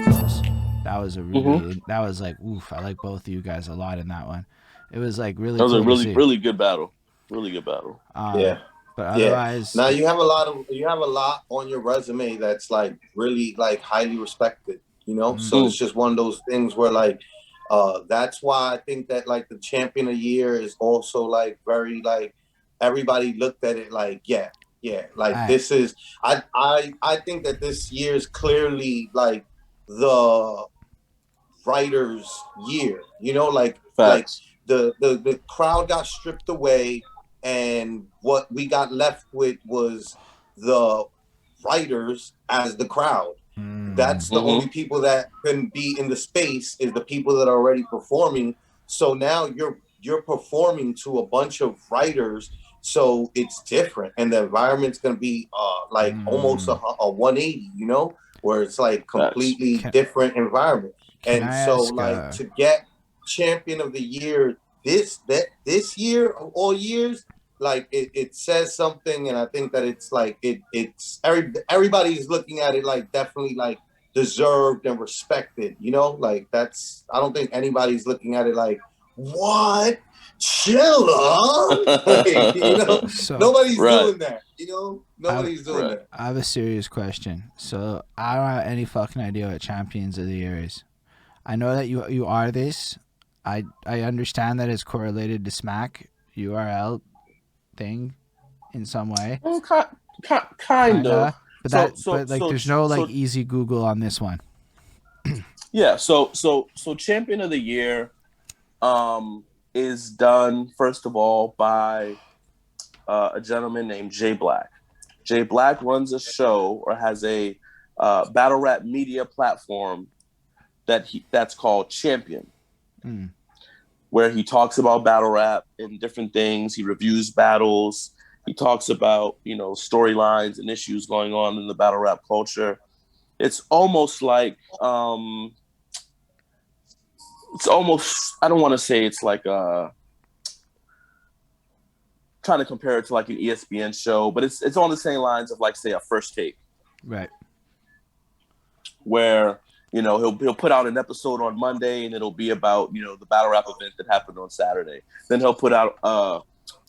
Close. That was a really that was like oof. I like both of you guys a lot in that one. It was like That really was a cool to really see. really good battle. Really good battle. Um, Yeah. but Yeah. otherwise, Now you have a lot on your resume that's like really like highly respected, So Mm. it's just one of those things where like that's why I think that like the champion of the year is also like very like everybody looked at it like yeah, like I this is I think that this year is clearly like the writer's year, like Facts. the crowd got stripped away and what we got left with was the writers as the crowd. That's the only Mm-hmm. people that can be in the space is the people that are already performing. So now you're performing to a bunch of writers, so it's different and the environment's going to be like almost a 180, where it's like Facts. completely can different environment. can And I so ask? like to get champion of the year this year of all years, like it says something, and I think that it's like everybody's looking at it like definitely like deserved and respected, like that's I don't think anybody's looking at it like what Chilla like, So nobody's Right. doing that, I nobody's doing Right. that. I have a serious question. So I don't have any fucking idea what Champions of the Year is. I know that you are this. I understand that it's correlated to Smack URL thing in some way, Well, kind of. kinda. But like, there's no like So easy Google on this one. yeah. So champion of the year, is done first of all by a gentleman named Jay Black. Jay Black runs a show or has a battle rap media platform that's called Champion, Mm. where he talks about battle rap and different things. He reviews battles. He talks about storylines and issues going on in the battle rap culture. It's almost like it's almost I don't want to say it's like trying to compare it to like an ESPN show, but it's on the same lines of like say a First Take, Right. where he'll put out an episode on Monday and it'll be about the battle rap event that happened on Saturday. Then he'll put out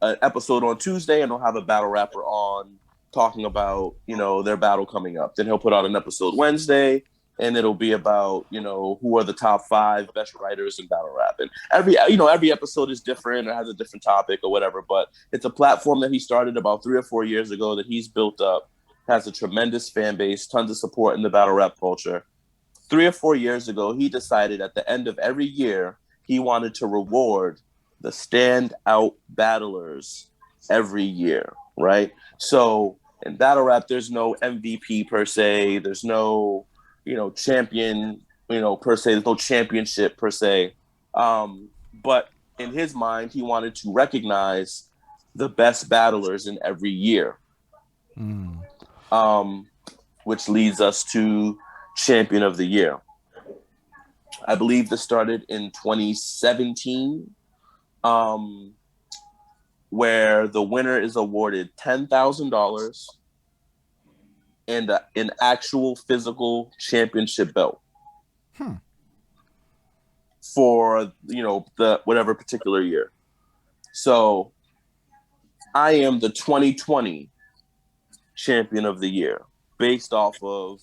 an episode on Tuesday and he'll have a battle rapper on talking about their battle coming up. Then he'll put out an episode Wednesday and it'll be about who are the top 5 best writers in battle rap. And every episode is different or has a different topic or whatever. But it's a platform that he started about 3 or 4 years ago that he's built up. Has a tremendous fan base, tons of support in the battle rap culture. 3 or 4 years ago, he decided at the end of every year he wanted to reward the standout battlers every year, right? So in battle rap, there's no MVP per se. There's no, champion, per se. There's no championship per se. But in his mind, he wanted to recognize the best battlers in every year, Mm. which leads us to champion of the year. I believe this started in 2017, where the winner is awarded $10,000 and an actual physical championship belt for the whatever particular year. So I am the 2020 champion of the year based off of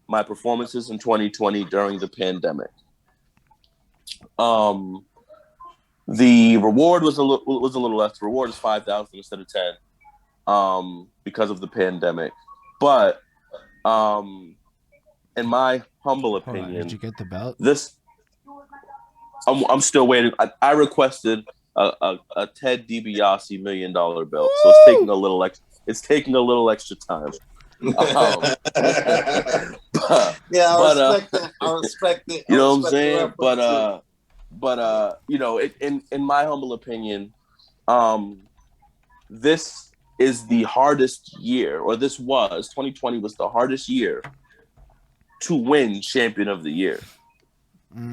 my performances in 2020 during the pandemic. The reward was a little less. The reward is 5,000 instead of 10, because of the pandemic. But in my humble Hold on. opinion, Did you get the belt? I'm still waiting. I requested a Ted DiBiase $1 million belt, so it's taking a little extra. It's taking a little extra time. Yeah, I respect it. You know what I'm saying? But in my humble opinion, this is the hardest year, or this was 2020 was the hardest year to win champion of the year.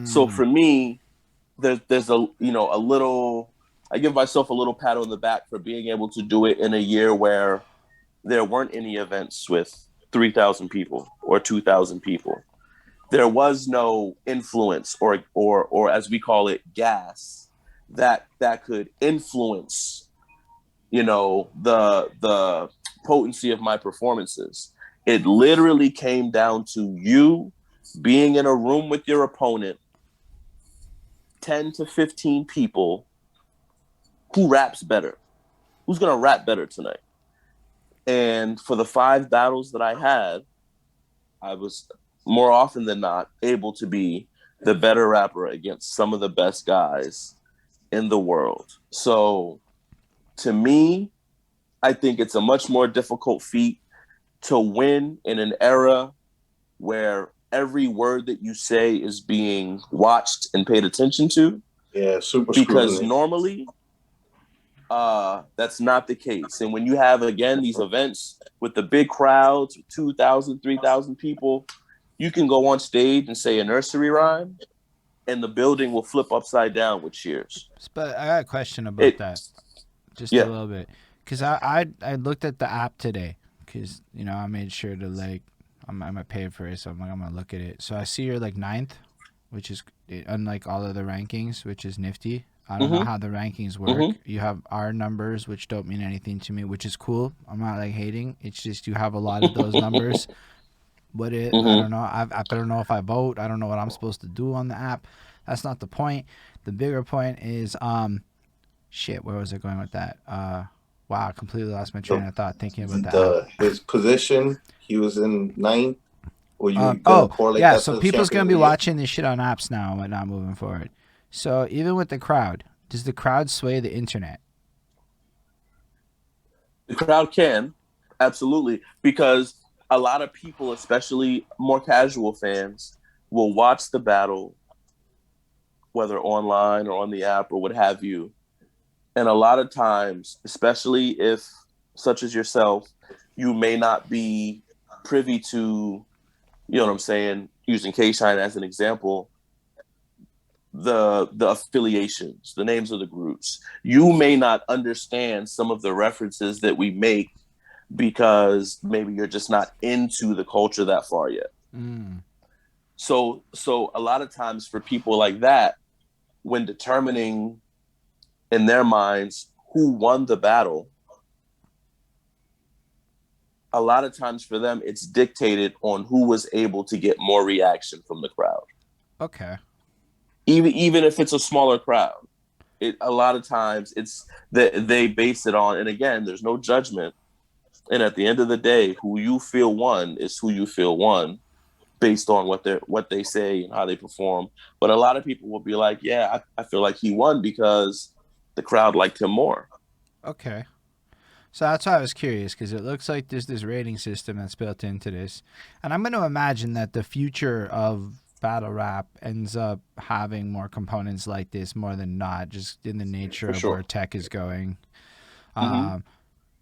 So for me, there's a little. I give myself a little pat on the back for being able to do it in a year where there weren't any events with 3,000 people or 2,000 people. There was no influence or as we call it, gas that could influence, the potency of my performances. It literally came down to you being in a room with your opponent, 10 to 15 people, who raps better, who's gonna rap better tonight. And for the 5 battles that I had, I was more often than not able to be the better rapper against some of the best guys in the world. So to me, I think it's a much more difficult feat to win in an era where every word that you say is being watched and paid attention to. Yeah, super Because scrutiny. normally that's not the case. And when you have, again, these events with the big crowds, 2,000, 3,000 people, you can go on stage and say a nursery rhyme and the building will flip upside down with cheers. But I got a question about that, just a little bit, because I looked at the app today, because I made sure to I'm gonna pay for it, so I'm gonna look at it. So I see you're like 9th, which is unlike all of the rankings, which is nifty. I don't know how the rankings work. You have our numbers, which don't mean anything to me, which is cool. I'm not hating. It's just you have a lot of those numbers. I don't know. I don't know if I vote. I don't know what I'm supposed to do on the app. That's not the point. The bigger point is shit. Where was I going with that? Wow, I completely lost my train of thought thinking about that. His position. He was in 9th. So people's gonna be watching this shit on apps now and whatnot moving forward. So even with the crowd, does the crowd sway the internet? The crowd can, absolutely, because a lot of people, especially more casual fans, will watch the battle, whether online or on the app or what have you. And a lot of times, especially if, such as yourself, you may not be privy to, using K-Shine as an example, the affiliations, the names of the groups. You may not understand some of the references that we make because maybe you're just not into the culture that far yet. So a lot of times for people like that, when determining in their minds who won the battle, a lot of times for them, it's dictated on who was able to get more reaction from the crowd. Okay. Even if it's a smaller crowd, a lot of times it's that they base it on, and again, there's no judgment. And at the end of the day, who you feel won is who you feel won, based on what they say and how they perform. But a lot of people will be like, yeah, I feel like he won because the crowd liked him more. Okay. So that's why I was curious, because it looks like there's this rating system that's built into this. And I'm going to imagine that the future of battle rap ends up having more components like this more than not, just in the nature of where tech is going.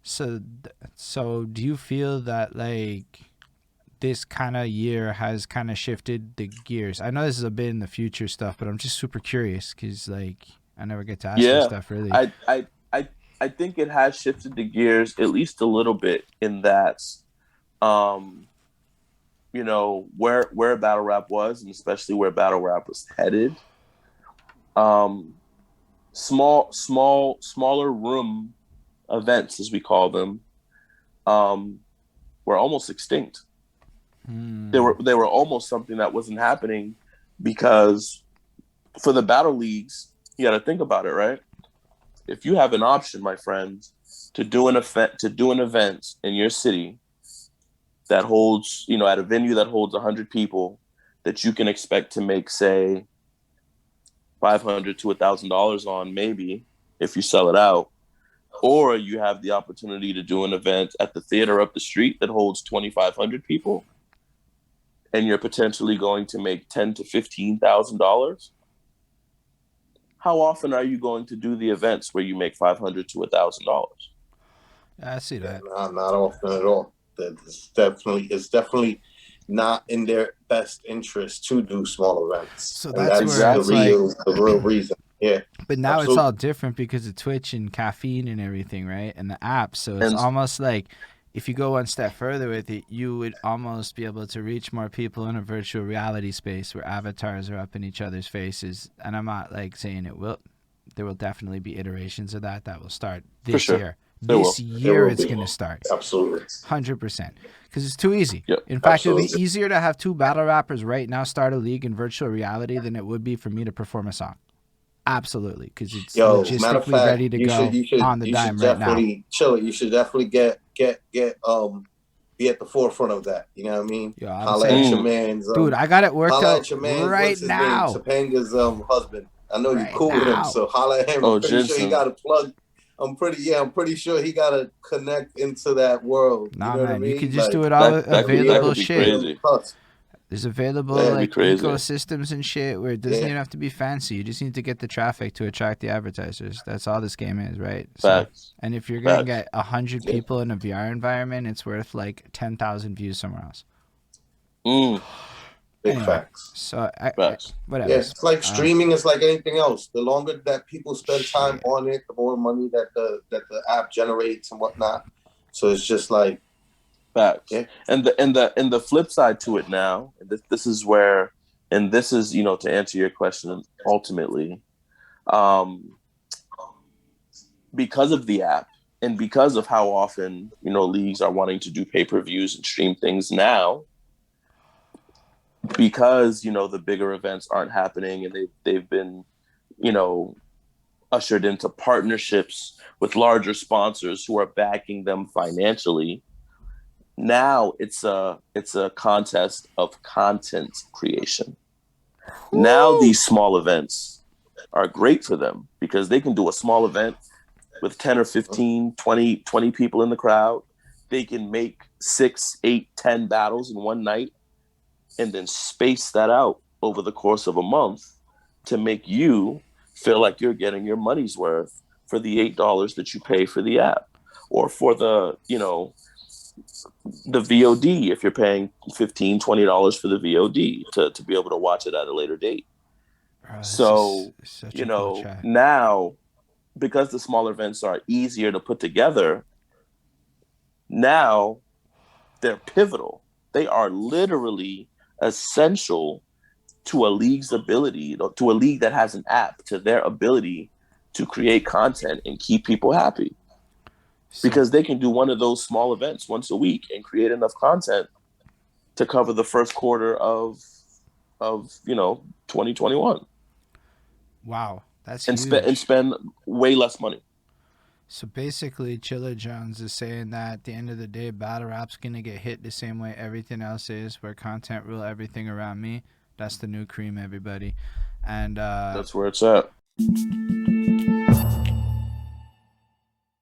So do you feel that this kind of year has kind of shifted the gears? I know this is a bit in the future stuff, but I'm just super curious because I never get to ask this stuff really. I think it has shifted the gears at least a little bit in that, where battle rap was, and especially where battle rap was headed. Smaller room events, as we call them, were almost extinct. They were almost something that wasn't happening because for the battle leagues, you got to think about it, right? If you have an option, my friend, to do an event in your city that holds, at a venue that holds 100 people, that you can expect to make, say, $500 to $1,000 on, maybe, if you sell it out, or you have the opportunity to do an event at the theater up the street that holds 2,500 people, and you're potentially going to make $10,000 to $15,000. How often are you going to do the events where you make $500 to $1,000? I see that. Not often at all. It's definitely not in their best interest to do small events. So that's where it's the real reason. Yeah. But now it's all different because of Twitch and caffeine and everything, right? And the app. So it's almost like if you go one step further with it, you would almost be able to reach more people in a virtual reality space where avatars are up in each other's faces. And I'm not like saying it will. There will definitely be iterations of that will start For this sure. year. There This will. year it's going to start. Absolutely. 100%. Because it's too easy. Yep. In fact, it would be Absolutely. easier to have two battle rappers right now start a league in virtual reality than it would be for me to perform a song. Absolutely. Because it's Yo, logistically matter of fact, ready to you go should on the dime right now. definitely chill it. You should definitely get be at the forefront of that. You know what I mean? Yo, I'm Holla at saying, your man's dude, I got it worked holla out at your man's right what's his name? now. Topanga's husband. I know you Right cool with him, now. so holla at him. Oh, I'm pretty sure he Jensen. got a plug. I'm pretty sure he got to connect into that world. Nah, you know man, what I mean? you can just Like, do it all that with could be available shit. crazy. There's available Yeah, that'd be like crazy. ecosystems and shit where it doesn't Yeah. even have to be fancy. You just need to get the traffic to attract the advertisers. That's all this game is, right? So, Facts. and if you're gonna Facts. get 100 Yeah. people in a VR environment, it's worth like 10,000 views somewhere else. Big Anyway, facts. So Facts. whatever. Yeah, it's like streaming is like anything else. The longer that people spend time Shit. on it, the more money that the app generates and whatnot. So it's just like, Facts. Yeah. And the flip side to it now, this is where, and this is, you know, to answer your question ultimately, because of the app and because of how often, you know, leagues are wanting to do pay-per-views and stream things now, because, you know, the bigger events aren't happening and they've been, you know, ushered into partnerships with larger sponsors who are backing them financially. Now it's a contest of content creation. Now these small events are great for them because they can do a small event with 10 or 15, 20 people in the crowd. They can make 6, 8, 10 battles in one night and then space that out over the course of a month to make you feel like you're getting your money's worth for the $8 that you pay for the app, or for the, you know, the VOD, if you're paying $15, $20 for the VOD to be able to watch it at a later date. Bro, this So, is such you a cool know, chat. now, because the smaller events are easier to put together, now they're pivotal. They are literally essential to a league's ability, to a league that has an app, to their ability to create content and keep people happy. Because they can do one of those small events once a week and create enough content to cover the first quarter of 2021. Wow, that's and huge. spend way less money. So basically, Chilla Jones is saying that at the end of the day, battle rap's gonna get hit the same way everything else is, where content rule everything around me. That's the new cream, everybody. And That's where it's at.